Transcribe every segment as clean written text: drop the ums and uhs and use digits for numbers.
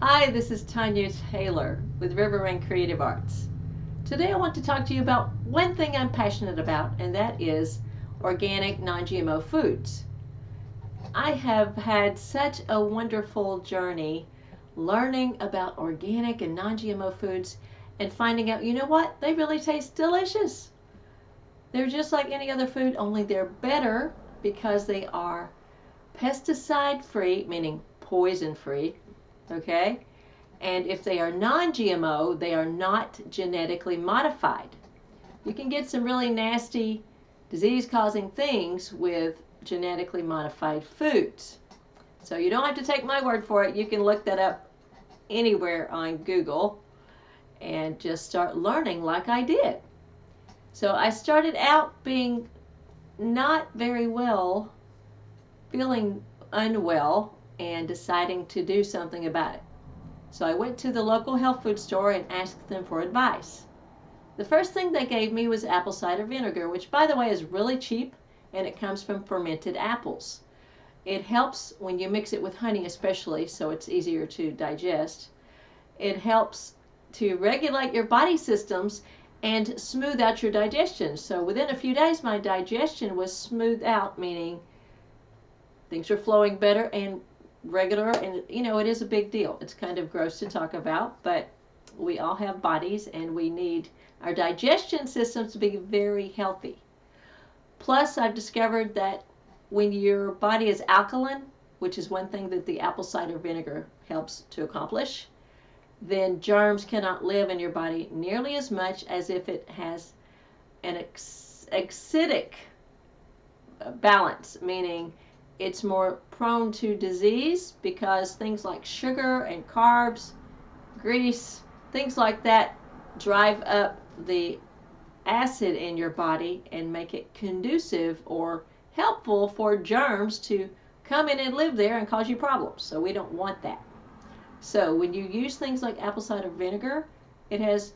Hi, this is Tonja Taylor with River Rain Creative Arts. Today I want to talk to you about one thing I'm passionate about, and that is organic non-GMO foods. I have had such a wonderful journey learning about organic and non-GMO foods and finding out, you know what, they really taste delicious. They're just like any other food, only they're better because they are pesticide free, meaning poison free, okay? And if they are non-GMO, they are not genetically modified. You can get some really nasty disease-causing things with genetically modified foods. So you don't have to take my word for it. You can look that up anywhere on Google and just start learning like I did. So I started out being not very well, feeling unwell, and deciding to do something about it. So I went to the local health food store and asked them for advice. The first thing they gave me was apple cider vinegar, which by the way is really cheap, and it comes from fermented apples. It helps when you mix it with honey especially, so it's easier to digest. It helps to regulate your body systems and smooth out your digestion. So within a few days my digestion was smoothed out, meaning things are flowing better and regular, and you know, it is a big deal. It's kind of gross to talk about, but we all have bodies and we need our digestion systems to be very healthy. Plus, I've discovered that when your body is alkaline, which is one thing that the apple cider vinegar helps to accomplish, then germs cannot live in your body nearly as much as if it has an acidic balance, meaning it's more prone to disease because things like sugar and carbs, grease, things like that drive up the acid in your body and make it conducive or helpful for germs to come in and live there and cause you problems. So we don't want that. So when you use things like apple cider vinegar, it has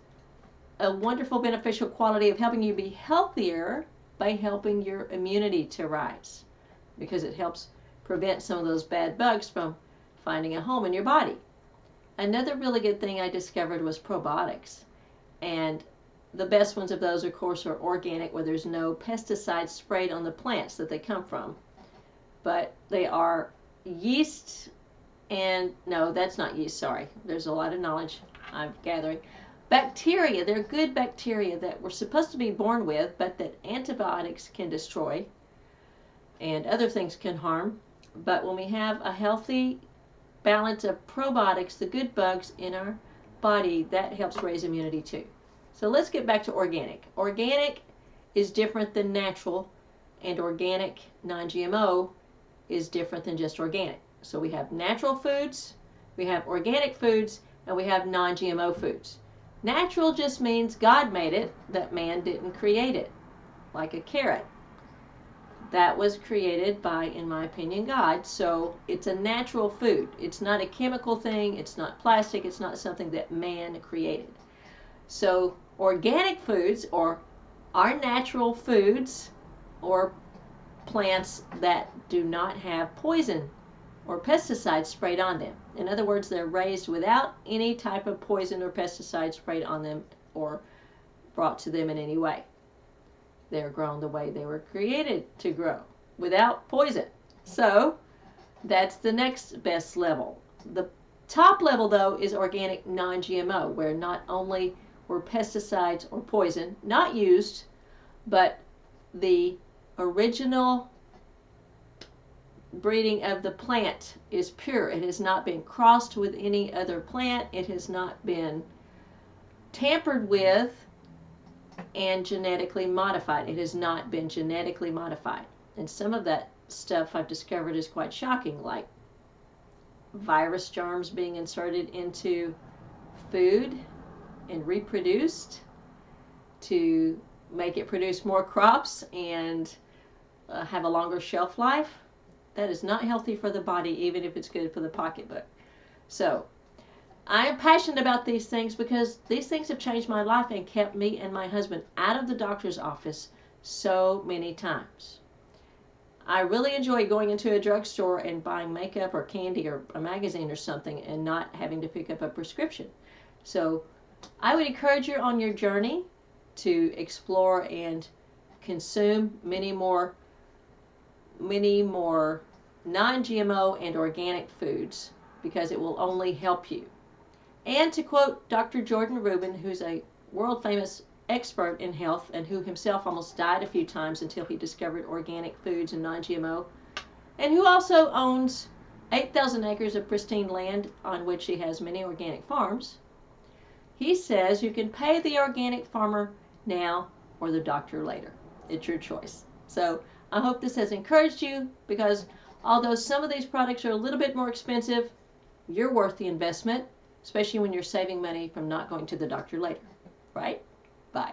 a wonderful beneficial quality of helping you be healthier by helping your immunity to rise, because it helps prevent some of those bad bugs from finding a home in your body. Another really good thing I discovered was probiotics. And the best ones of those, of course, are organic, where there's no pesticides sprayed on the plants that they come from. But they are yeast, and no, that's not yeast, sorry. There's a lot of knowledge I'm gathering. Bacteria, they're good bacteria that we're supposed to be born with, but that antibiotics can destroy and other things can harm. But when we have a healthy balance of probiotics, the good bugs in our body, that helps raise immunity too. So let's get back to organic. Organic is different than natural, and organic non-GMO is different than just organic. So we have natural foods, we have organic foods, and we have non-GMO foods. Natural just means God made it, that man didn't create it. Like a carrot. That was created by, in my opinion, God. So it's a natural food. It's not a chemical thing. It's not plastic. It's not something that man created. So organic foods or are natural foods or plants that do not have poison or pesticides sprayed on them. In other words, they're raised without any type of poison or pesticide sprayed on them or brought to them in any way. They're grown the way they were created to grow, without poison. So that's the next best level. The top level, though, is organic non-GMO, where not only were pesticides or poison not used, but the original breeding of the plant is pure. It has not been crossed with any other plant. It has not been tampered with and genetically modified. It has not been genetically modified. And some of that stuff I've discovered is quite shocking, like virus germs being inserted into food and reproduced to make it produce more crops and have a longer shelf life. That is not healthy for the body, even if it's good for the pocketbook. So I'm passionate about these things because these things have changed my life and kept me and my husband out of the doctor's office so many times. I really enjoy going into a drugstore and buying makeup or candy or a magazine or something and not having to pick up a prescription. So I would encourage you on your journey to explore and consume many more non-GMO and organic foods, because it will only help you. And to quote Dr. Jordan Rubin, who's a world famous expert in health and who himself almost died a few times until he discovered organic foods and non-GMO, and who also owns 8,000 acres of pristine land on which he has many organic farms, he says you can pay the organic farmer now or the doctor later. It's your choice. So I hope this has encouraged you, because although some of these products are a little bit more expensive, you're worth the investment, especially when you're saving money from not going to the doctor later, right? Bye.